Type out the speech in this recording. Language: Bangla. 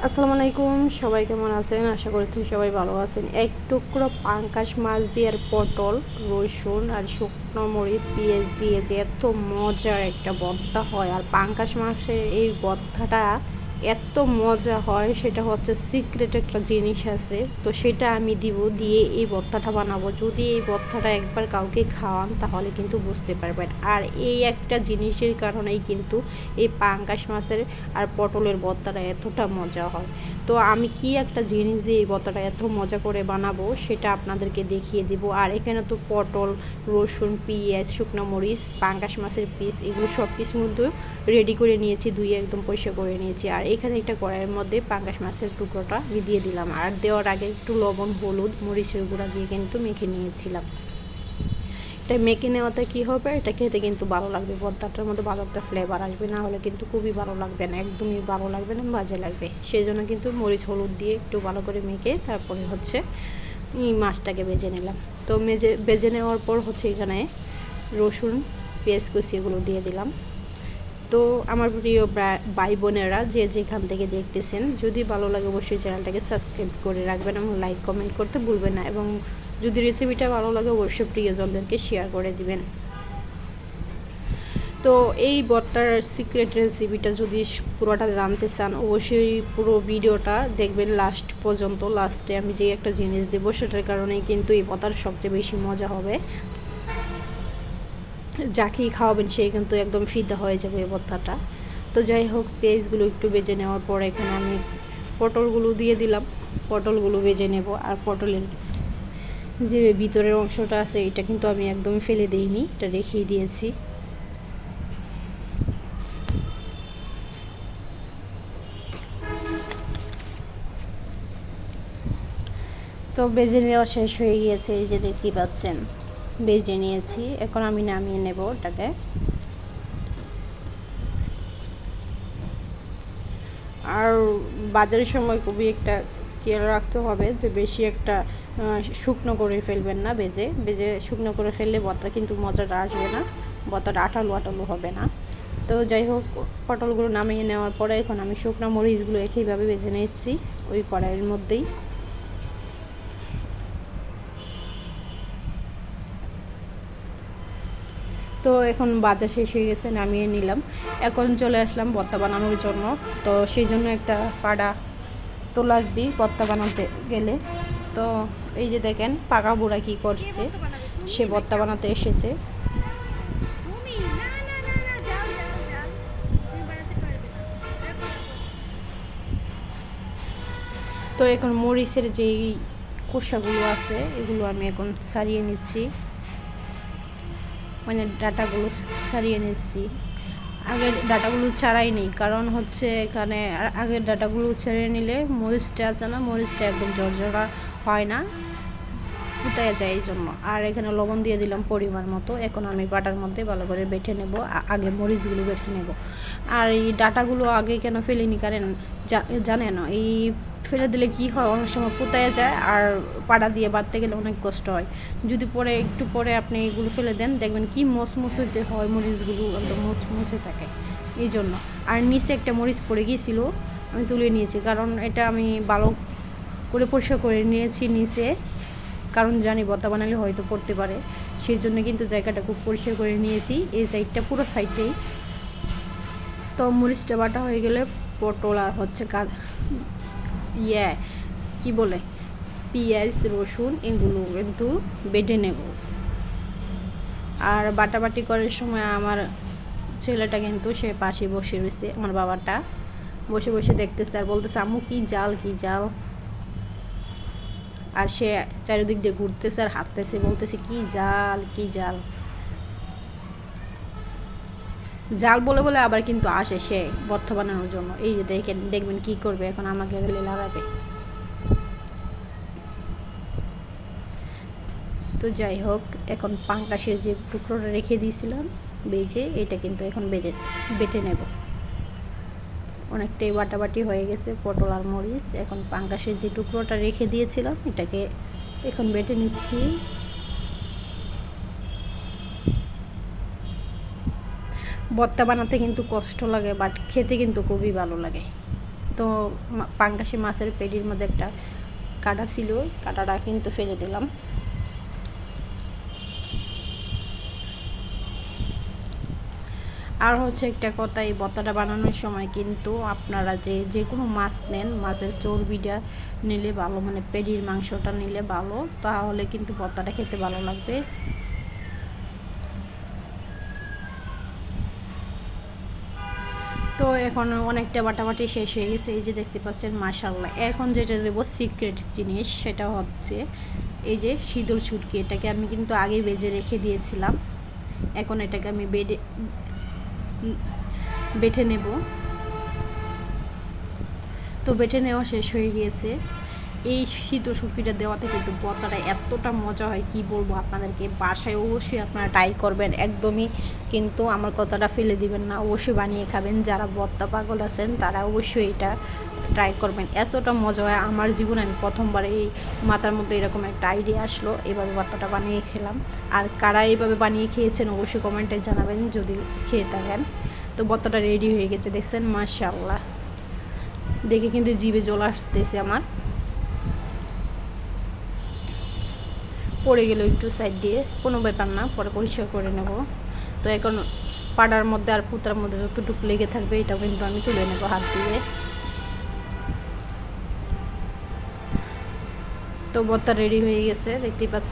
আসসালামু আলাইকুম, সবাই কেমন আছেন? আশা করছি সবাই ভালো আছেন। এক টুকরো পাঙ্গাস মাছ দিয়ে আর পটল, রসুন আর শুকনো মরিচ, পেঁয়াজ দিয়ে যে এত মজার একটা ভর্তা হয়, আর পাঙ্গাস মাছের এই ভর্তাটা এত মজা হয়, সেটা হচ্ছে সিক্রেট একটা জিনিস আছে, তো সেটা আমি দিয়ে এই ভর্তাটা বানাবো। যদি এই ভর্তাটা একবার কাউকে খাওয়ান তাহলে কিন্তু বুঝতে পারবেন। আর এই একটা জিনিসের কারণেই কিন্তু এই পাঙ্গাস মাছের আর পটলের ভর্তাটা এতটা মজা হয়। তো আমি কি একটা জিনিস দিয়ে এই ভর্তাটা এত মজা করে বানাবো সেটা আপনাদেরকে দেখিয়ে দিব। আর এখানে তো পটল, রসুন, পেঁয়াজ, শুকনো মরিচ, পাঙ্গাস মাছের পিস, এগুলো সব কিছু কিন্তু রেডি করে নিয়েছি, ধুয়ে একদম পরিষ্কার করে নিয়েছি। আর এখানে একটা কড়াইয়ের মধ্যে পাঙ্গাস মাছের টুকরোটা আমি দিয়ে দিলাম, আর দেওয়ার আগে একটু লবণ, হলুদ, মরিচের গুঁড়া দিয়ে কিন্তু মেখে নিয়েছিলাম। এটা মেখে নেওয়াতে কী হবে, এটা খেতে কিন্তু ভালো লাগবে, ভর্তাটার মধ্যে ভালো একটা ফ্লেভার আসবে, না হলে কিন্তু খুবই ভালো লাগবে না, একদমই ভালো লাগবে না, বাজে লাগবে। সেই জন্য কিন্তু মরিচ হলুদ দিয়ে একটু ভালো করে মেখে তারপরে হচ্ছে মাছটাকে ভেজে নিলাম। তো ভেজে নেওয়ার পর হচ্ছে এখানে রসুন, পেঁয়াজ কুচি এগুলো দিয়ে দিলাম। তো আমার প্রিয় ভাই বোনেরা যে যেখান থেকে দেখতেছেন, যদি ভালো লাগে অবশ্যই চ্যানেলটাকে সাবস্ক্রাইব করে রাখবেন এবং লাইক কমেন্ট করতে ভুলবেন না, এবং যদি রেসিপিটা ভালো লাগে অবশ্যই প্রিয়জনদেরকে শেয়ার করে দিবেন। তো এই ভর্তার সিক্রেট রেসিপিটা যদি পুরোটা জানতে চান অবশ্যই পুরো ভিডিওটা দেখবেন লাস্ট পর্যন্ত। লাস্টে আমি যে একটা জিনিস দেবো সেটার কারণেই কিন্তু এই ভর্তার সবচেয়ে বেশি মজা হবে। যাকেই খাওয়াবেন সেই কিন্তু একদম ফিদা হয়ে যাবে এই ভর্তাটা। তো যাই হোক, পেঁয়াজগুলো একটু ভেজে নেওয়ার পর এখানে আমি পটলগুলো দিয়ে দিলাম। পটলগুলো ভেজে নেব। আর পটলের যে ভিতরের অংশটা আছে এটা কিন্তু আমি একদমই ফেলে দিইনি, এটা রেখেই দিয়েছি। তো ভেজে নেওয়া শেষ হয়ে গিয়েছে, এই যে দেখতেই পাচ্ছেন ভেজে নিয়েছি। এখন আমি নামিয়ে নেব ওটাকে। আর বাজারের সময় খুবই একটা খেয়াল রাখতে হবে যে বেশি একটা শুকনো করে ফেলবেন না, ভেজে শুকনো করে ফেললে ভর্তা কিন্তু মজাটা আসবে না, ভর্তাটা আঠালো আঠালো হবে না। তো যাই হোক, পটলগুলো নামিয়ে নেওয়ার পরে এখন আমি শুকনো মরিচগুলো একইভাবে ভেজে নিচ্ছি ওই কড়াইয়ের মধ্যেই। তো এখন বাজার শেষ হয়ে গেছে, নামিয়ে নিলাম। এখন চলে আসলাম ভর্তা বানানোর জন্য। তো সেই জন্য একটা ফাড়া তো লাগবেই ভর্তা বানাতে গেলে। তো এই যে দেখেন পাকা বুড়া কী করছে, সে ভর্তা বানাতে এসেছে। তো এখন মরিচের যেই খোসাগুলো আছে এগুলো আমি এখন ছাড়িয়ে নিচ্ছি, মানে ডাটাগুলো ছাড়িয়ে নিচ্ছি। আগের ডাটাগুলো ছাড়াই নেই, কারণ হচ্ছে এখানে আগের ডাটাগুলো ছেড়ে নিলে মরিচটা আছে না, মরিচটা একদম ঝরঝরা হয় না, ফুটায় যায় এই জন্য। আর এখানে লবণ দিয়ে দিলাম পরিমাণ মতো। এখন আমি বাটার মধ্যে ভালো করে বেটে নেব, আগে মরিচগুলো বেটে নেব। আর এই ডাটাগুলো আগে কেন ফেলিনি কারণ জানেন, এই ফেলে দিলে কি হয়, অনেক সময় পুতায় যায়, আর পাড়া দিয়ে বাটতে গেলে অনেক কষ্ট হয়। যদি পরে একটু পরে আপনি এগুলো ফেলে দেন দেখবেন কি মচমচে যে হয়, মরিচগুলো একদম মচমচে থাকে এই জন্য। আর নিচে একটা মরিচ পড়ে গিয়েছিল, আমি তুলে নিয়েছি, কারণ এটা আমি ভালো করে পরিষ্কার করে নিয়েছি নিচে, কারণ জানি ভর্তা বানালে হয়তো পড়তে পারে, সেই জন্য কিন্তু জায়গাটা খুব পরিষ্কার করে নিয়েছি, এই সাইডটা পুরো সাইডটাই। তো মরিচটা বাটা হয়ে গেলে পটল আর হচ্ছে কি বলে পেঁয়াজ, রসুন এগুলো কিন্তু বেটে নেব। আর বাটাবাটি করার সময় আমার ছেলেটা কিন্তু সে পাশে বসে রয়েছে, আমার বাবাটা বসে বসে দেখতেছে আর বলতেছে আম্মু কি জাল কি জাল। আর সে চারিদিক দিয়ে ঘুরতেছে আর হাঁটতেছে, বলতেছে কি জাল কি জাল। জাল বলে বলে আবার কিন্তু আসে সে ভর্তা বানানোর জন্য। এই যে দেখবেন কি করবে, এখন আমাকে গেলে লাগাবে। তো যাই হোক, এখন পাঙ্গাসের যে টুকরোটা রেখে দিয়েছিলাম ভেজে, এটা কিন্তু এখন বেটে নেব। অনেকটাই বাটাবাটি হয়ে গেছে পটল আর মরিচ। এখন পাঙ্গাসের যে টুকরোটা রেখে দিয়েছিলাম এটাকে এখন বেটে নিচ্ছি। ভর্তা বানাতে কিন্তু কষ্ট লাগে, বাট খেতে কিন্তু খুবই ভালো লাগে। তো পাঙ্গাসি মাছের পেটির মধ্যে একটা কাঁটা ছিল, কাঁটাটা কিন্তু ফেলে দিলাম। আর হচ্ছে একটা কথা, এই ভর্তাটা বানানোর সময় কিন্তু আপনারা যে কোনো মাছ নেন, মাছের চর্বিটা নিলে ভালো, মানে পেটির মাংসটা নিলে ভালো, তাহলে কিন্তু ভর্তাটা খেতে ভালো লাগবে। তো এখন অনেকটা বাটাবাটি শেষ হয়ে গেছে, এই যে দেখতে পাচ্ছেন মাশাআল্লাহ। এখন যেটা দেবো সিক্রেট জিনিস, সেটা হচ্ছে এই যে শীতল শুটকি। এটাকে আমি কিন্তু আগে বেজে রেখে দিয়েছিলাম, এখন এটাকে আমি বেটে নেব। তো বেটে নেওয়া শেষ হয়ে গিয়েছে। এই শীতল শুটকিটা দেওয়াতে কিন্তু ভর্তাটা এতটা মজা হয়, কি বলবো আপনাদেরকে। বাসায় অবশ্যই আপনারা ট্রাই করবেন, একদমই কিন্তু আমার কথাটা ফেলে দিবেন না, অবশ্যই বানিয়ে খাবেন। যারা ভর্তা পাগল আছেন তারা অবশ্যই এটা ট্রাই করবেন, এতটা মজা হয়। আমার জীবনে আমি প্রথমবার এই মাথার মধ্যে এরকম একটা আইডিয়া আসলো, এভাবে ভর্তাটা বানিয়ে খেলাম। আর কারা এইভাবে বানিয়ে খেয়েছেন অবশ্যই কমেন্টে জানাবেন যদি খেয়ে থাকেন। তো ভর্তাটা রেডি হয়ে গেছে, দেখছেন মাশাআল্লাহ, দেখে কিন্তু জিভে জল আসতেছে আমার। পড়ে গেল একটু সাইড দিয়ে, কোনো ব্যাপার না, পরে পরিষ্কার করে নেব। তো এখন পাড়ার মধ্যে আর পুতার মধ্যে যতটুকু লেগে থাকবে এটাও কিন্তু আমি তুলে নেব হাত দিয়ে। তো ভর্তা রেডি হয়ে গেছে, দেখতেই পাচ্ছেন।